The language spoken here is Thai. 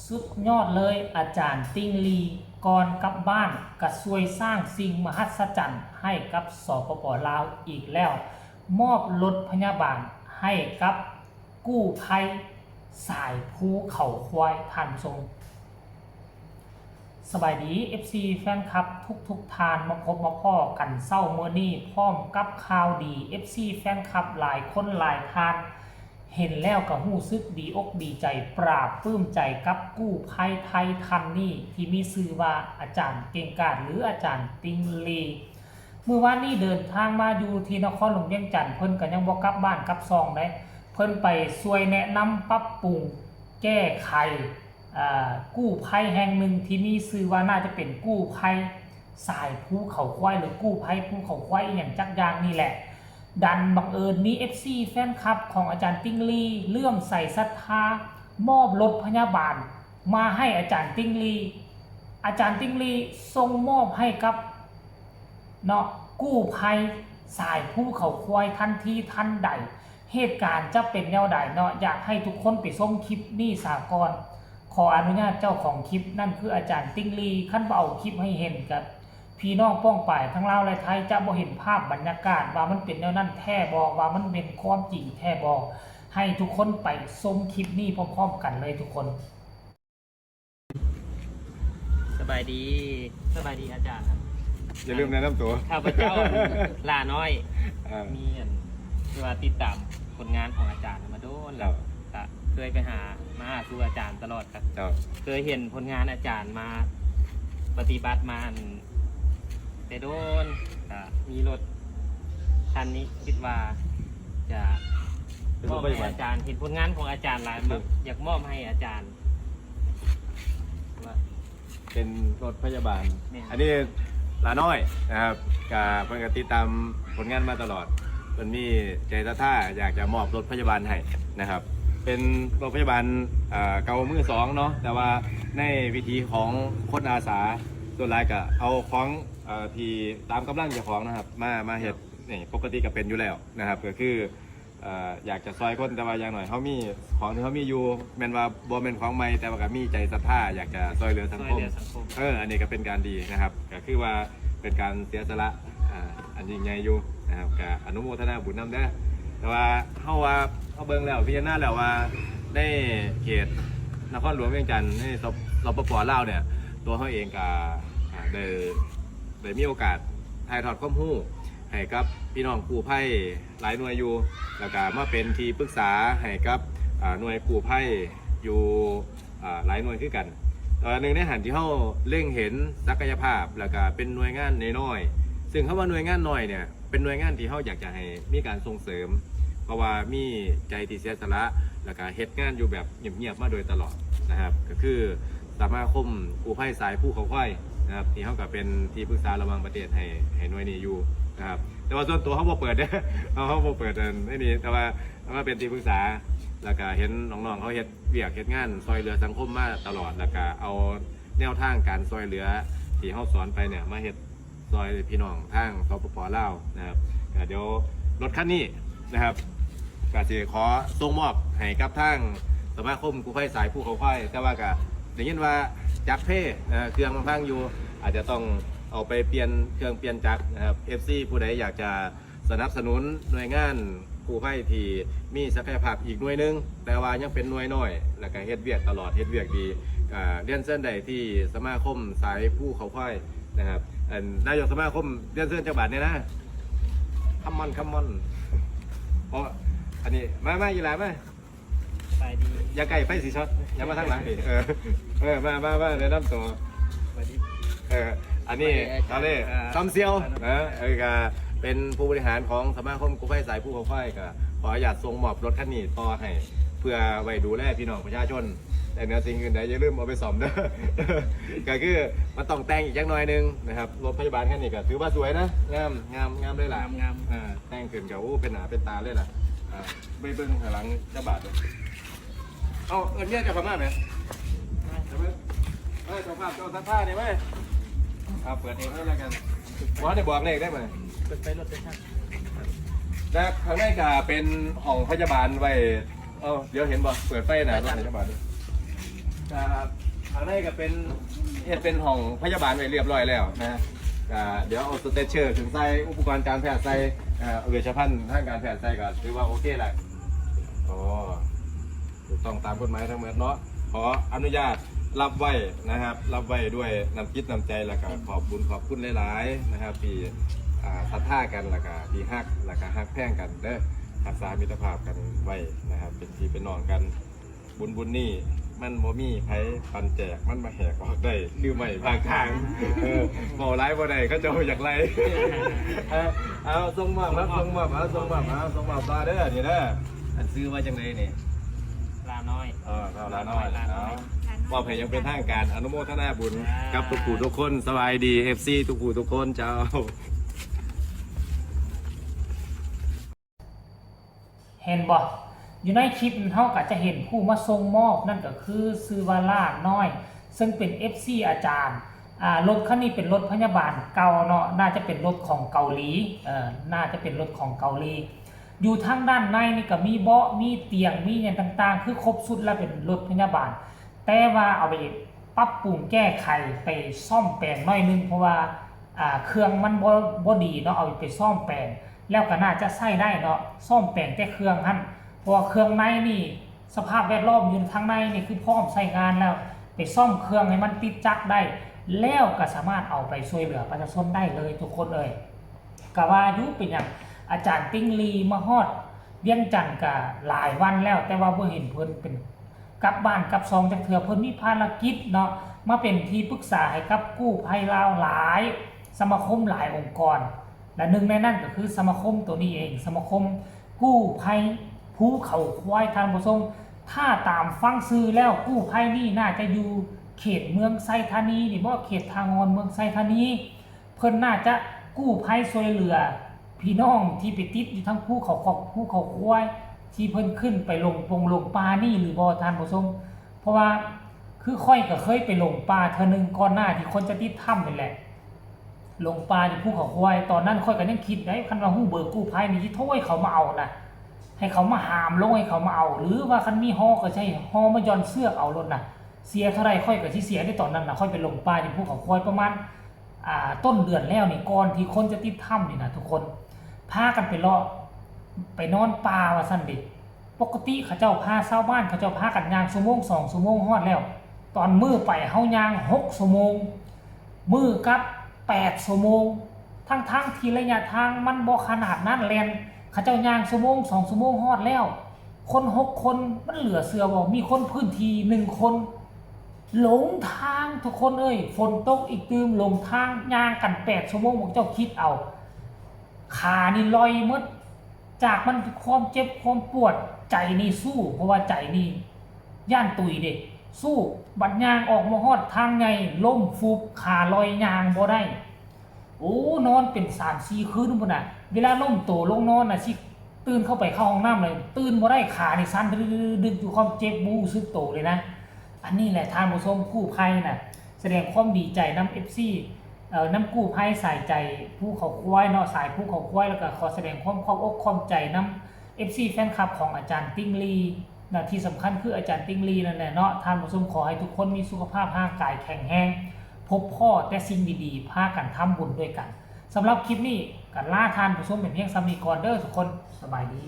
สุดยอดเลยอาจารย์ติ้งลีก่อนกลับบ้านก็ช่วยสร้างสิ่งมหัศจรรย์ให้กับสปป.ลาวอีกแล้ว มอบรถพยาบาลให้กับกู้ภัยสายภูเขาควายท่านผู้ชมสบายดี FC แฟนคลับทุกทานมาพบมาพ่อกันเศร้าเมื่อนี้พร้อมกับข่าวดี FC แฟนคลับหลายคนหลายทานเห็นแล้วก็รู้สึกดีอกดีใจปราบปลื้มใจกับกู้ภัยไทยทันนี่ที่มีชื่อว่าอาจารย์เก่งกาจหรืออาจารย์ติงลีเมื่อวานนี้เดินทางมาอยู่ที่นครหลวงเวียงจันทน์เพิ่นก็ยังบ่กลับบ้านกลับซองได้เพิ่นไปช่วยแนะนำปรับปรุงแก้ไขกู้ภัยแห่งหนึ่งที่มีชื่อว่าน่าจะเป็นกู้ภัยสายภูเขาควายหรือกู้ภัยภูเขาควายอย่างจักอย่างนี่แหละดันบังเอิญมี FC แฟนคลับของอาจารย์ติ้งลีเลื่อมใส่ศรัทธามอบรถพยาบาลมาให้อาจารย์ติ้งลีอาจารย์ติ้งลีทรงมอบให้กับเนาะกู้ภัยสายภูเขาควายทันทีทันใดเหตุการณ์จะเป็นแนวใดเนาะอยากให้ทุกคนไปชมคลิปนี้สากลขออนุญาตเจ้าของคลิปนั่นคืออาจารย์ติ้งลีขั้นเอาคลิปให้เห็นกับพี่น้องป้องป่ายทั้งลาวและไทยจะบ่เห็นภาพบรรยากาศว่ามันเป็นแนวนั้นแท้บ่ว่ามันเป็นความจริงแท้บ่ให้ทุกคนไปชมคลิปนี้พร้อมๆกันเลยทุกคนสบายดีอาจารย์ครับอย่าลืมแนะนำตัวข้าพเจ้าลาน้อยมีว่าติดตามผลงานของอาจารย์มาโดนแล้วเคยไปหาสู่อาจารย์ตลอดครับเคยเห็นผลงานอาจารย์มาปฏิบัติมาแต่โดนมีรถคันนี้คิดว่าจะมอบให้อาจารย์เห็นผลงานของอาจารย์หลายอยากมอบให้อาจารย์เป็นรถพยาบาลอันนี้ลาน้อยนะครับกับเพื่อนก็ติดตามผลงานมาตลอดมันมีใจท่าอยากจะมอบรถพยาบาลให้นะครับเป็นรถพยาบาลเก่ามือสองเนาะแต่ว่าในวิธีของคนอาสาส่วนหลายก็เอาของที่ตามกำลังเจ้าของนะครับมาเห็ดนี่ปกติก็เป็นอยู่แล้วนะครับก็คืออยากจะซอยคนแต่ว่าอย่างหน่อยเขามีของที่เขามีอยู่แม่นว่าบ่เป็นของใหม่แต่ว่าก็มีใจศรัทธาอยากจะซอยเหลือสังคมอันนี้ก็เป็นการดีนะครับก็คือว่าเป็นการเสียสละอันยิ่งใหญ่อยู่นะครับก็อนุโมทนาบุญนำได้แต่ว่าเขาเบิ่งแล้วพิจารณาแล้วว่าในเขตนครหลวงเวียงจันทน์ในสปป.ลาวเนี่ยตัวเขาเองก็ได้มีโอกาสถ่ายทอดความรู้ให้กับพี่น้องกู้ภัยหลายหน่วยอยู่แล้วก็มาเป็นที่ปรึกษาให้กับหน่วยกู้ภัยอยู่หลายหน่วยคือกันหนึ่งในหันที่เขาเล็งเห็นศักยภาพแล้วก็เป็นหน่วยงานน้อยๆซึ่งเขาว่าหน่วยงานน้อยเนี่ยเป็นหน่วยงานที่เขาอยากจะให้มีการส่งเสริมเพราะว่ามีใจที่เสียสละแล้วก็เฮ็ดงานอยู่แบบเงียบๆมาโดยตลอดนะครับก็คือสมาคมกู้ภัยสายภูเขาควายนะครับที่เขาก็เป็นที่ปรึกษาระหว่างประเทศให้หน่วยนี้อยู่นะครับแต่ว่าส่วนตัวเขาบ่เปิดเนี่ยเขาบ่เปิดไม่มีแต่ว่าเป็นที่ปรึกษาแล้วก็เห็นน้องๆเขาเฮ็ดเวียกเฮ็ดงานซอยเหลือสังคมมาตลอดแล้วก็เอาแนวทางการซอยเหลือที่เขาสอนไปเนี่ยมาเฮ็ดซอยพี่น้องทางสปป.ลาวนะครับเดี๋ยวรถคันนี้นะครับก็จะขอส่งมอบให้กับทางสมาคมกู้ภัยสายภูเขาควายแต่ว่าก็ได้ยินว่าจักรเพ่เครื่องมันพังอยู่อาจจะต้องเอาไปเปลี่ยนเครื่องเปลี่ยนจักรนะครับ FC ผู้ใดอยากจะสนับสนุนหน่วยงานกู้ภัยที่มีศักยภาพอีกหน่วยนึงแต่ว่ายังเป็นหน่วยน้อยแล้วก็เฮ็ดเวียกตลอดเฮ็ดเวียกดีเรียนเส้นใดที่สมาคมสายภูเขาควายนะครับนายกสมาคมเรียนเส้นจังหวัดเนี่ยนะคัมมอนเพราะอันนี้มาอยู่แล้วไหมไปดีอย่าไก่ไฟสีช็อตอย่ามาทางหลังดิมาแนะนำตัวอันนี้เขาเรียกซัมเซียวก็เป็นผู้บริหารของสมาคมกู้ภัยสายภูเขาควายก็ขออนุญาตส่งมอบรถคันนี้ต่อให้เพื่อไว้ดูแลพี่น้องประชาชนแต่เนื้อสิ่งอื่นใดอย่าลืมเอาไปซ่อมนะก็คือมันต้องแต่งอีกอย่างน้อยนึงนะครับรถพยาบาลคันนี้ก็ถือว่าสวยนะงามเลยล่ะงามแต่งขึ้นกับเป็นหนาเป็นตาเลยล่ะไม่เบิ้งข้างหลังจะบาดเลยเอาเนี่ยจะประมาณไหนเจ้าภาพเจ้าสัทธาเนี่ยไหมเปิดเองแล้วกันว่าได้บอกเลขได้ไหมเปิดไฟรถได้ครับและข้างในก็เป็นห้องพยาบาลไว้เดี๋ยวเห็นบ่เปิดไฟหน่อยรถพยาบาล ทางในก็เป็นเป็นห้องพยาบาลไว้เรียบร้อยแล้วนะเดี๋ยวเอาสเตเชอร์ถึงใส่อุปกรณ์การแพทย์ใส่เวชภัณฑ์ทางการแพทย์ใส่ก็ถือว่าโอเคแหละอ๋อถูกต้องตามกฎหมายทั้งหมดเนาะขออนุญาตรับไว้นะครับรับไว้ด้วยน้ำจิตน้ำใจแล้วก็ขอบคุณหลายๆนะครับที่ศรัทธากันแล้วก็ที่ฮักแล้วก็ฮักแพ่งกันเด้อรักษามิตรภาพกันไว้นะครับเป็นพี่เป็นน้องกันบุญนี่มันบ่มีไผปันแจกมันมาแหกออกได้คือไม่บางทางบ่ไล่บ่ได้เขาจะอยากไล่เอาส่งมอบครับส่งมอบต่อเด้อนี่เด้ออันซื้อมาจังไดนี่ ลาน้อย ลาน้อยมอบให้ยังเป็นทางการอนุโมทนาบุญกับทุกผู้ทุกคนสบายดี FC ทุกผู้ทุกคนเจ้า เห็นบ่อยู่ในคลิปเฮาก็จะเห็นผู้มาส่งมอบนั่นก็คือซื้อว่าล่าน้อย ซึ่งเป็น FC อาจารย์รถคันนี้เป็นรถพยาบาลเก่าเนาะน่าจะเป็นรถของเกาหลีน่าจะเป็นรถของเกาหลีอยู่ทางด้านในนี่ก็มีเบาะมีเตียงมีอย่างต่างๆคือครบสุดแล้วเป็นรถพยาบาลแต่ว่าเอาไปปรับปรุงแก้ไขไปซ่อมแปลงหน่อยนึงเพราะว่าเครื่องมันบ่ดีเนาะเอาไปซ่อมแปลงแล้วก็น่าจะใช้ได้เนาะซ่อมแปลงแต่เครื่องหั่นเพราะว่าเครื่องในนี่สภาพแวดล้อมอยู่ทางในนี่คือพร้อมใช้งานแล้วไปซ่อมเครื่องให้มันติดจักรได้แล้วก็สามารถเอาไปช่วยเหลือประชาชนได้เลยทุกคนเลยก็ว่าอยู่เป็นอย่างอาจารย์ติ้งลีมาฮอดเวียงจันทน์ก็หลายวันแล้วแต่ว่าบ่เห็นเพิ่นเป็นกลับบ้านกลับซองจักเทื่อเพิ่นมีภารกิจเนาะมาเป็นที่ปรึกษาให้กับกู้ภัยลาวหลายสมาคมหลายองค์กรและหนึ่งในนั้นก็คือสมาคมตัวนี้เองสมาคมกู้ภัยภูเขาควายทางผู้ชมถ้าตามฟังซื้อแล้วกู้ภัยนี่น่าจะอยู่เขตเมืองไซธานีนี่บ่เขตทางอนเมืองไซธานีเพิ่นน่าจะกู้ภัยช่วยเหลือพี่น้องที่ไปติดอยู่ทั้งภูเขาควายที่เพิ่นขึ้นไปลงป่านี่หรือบ่ท่านผู้ชมเพราะว่าคือค่อยก็เคยไปลงป่าเทื่อนึงก่อนหน้าที่คนจะติดถ้ำนี่แหละลงป่าที่ภูเขาควายตอนนั้นค่อยก็ยังคิดได้คันว่าฮู้เบอร์กู้ภัยนี่สิโทรให้เขามาเอานะให้เขามาหามลงให้เขามาเอาหรือว่าคันมีฮอก็ใช่ฮอมาย้อนเสือกเอารถน่ะเสียเท่าไรค่อยก็สิเสียได้ตอนนั้นน่ะค่อยไปลงป่าที่ภูเขาควายประมาณต้นเดือนแล้วนี่ก่อนที่คนจะติดถ้ำนี่นะทุกคนพากันไปเลาะไปนอนป่าว่าซั่นดิปกติเขาเจ้าพาชาวบ้านเขาเจ้าพากันย่างชั่วโมง2ชั่วโมงฮอดแล้วตอนมื้อไปเฮาย่าง6ชั่วโมงมื้อกับ8ชั่วโมงทั้งที่ระยะทางมันบ่ขนาดนั้นแล่นเขาเจ้าย่างชั่วโมง2ชั่วโมงฮอดแล้วคน6คนมันเหลือเสือบ่มีคนพื้นที่1คนหลงทางทุกคนเอ้ยฝนตกอีกตืมหลงทางย่างกัน8ชั่วโมงพวกเจ้าคิดเอาขานี่ลอยหมดจากมันความเจ็บความปวดใจนี่สู้เพราะว่าใจนี่ย่านตุยเด็กสู้บัดยางออกมาฮอดทางไงล้มฟุบขาลอยยางบ่ได้โอ้นอนเป็น 3-4 คืนพุ่นน่ะเวลาล้มโตลงนอนน่ะสิตื่นเข้าไปเข้าห้องน้ำเลยตื่นบ่ได้ขานี่สั่นดึกอยู่ความเจ็บบูซึกโตเลยนะอันนี้แหละทางผู้ชมกู้ภัยน่ะแสดงความดีใจนำ FC น้ำกู้ภัยสายใจผู้เขาควายเนาะสายผู้เขาควายแล้วก็ขอแสดงความอกความใจนำ FC แฟนคลับของอาจารย์ติ้งลีนะที่สำคัญคืออาจารย์ติ้งลีนั่นแหละเนาะท่านผู้ชมขอให้ทุกคนมีสุขภาพร่างกายแข็งแรงพบพ่อแต่สิ่งดีๆพากันทำบุญด้วยกันสำหรับคลิปนี้กันล่าท่านผู้ชมเป็นเพียงซ้ำนี้ก่อนเด้อทุกคนสบายดี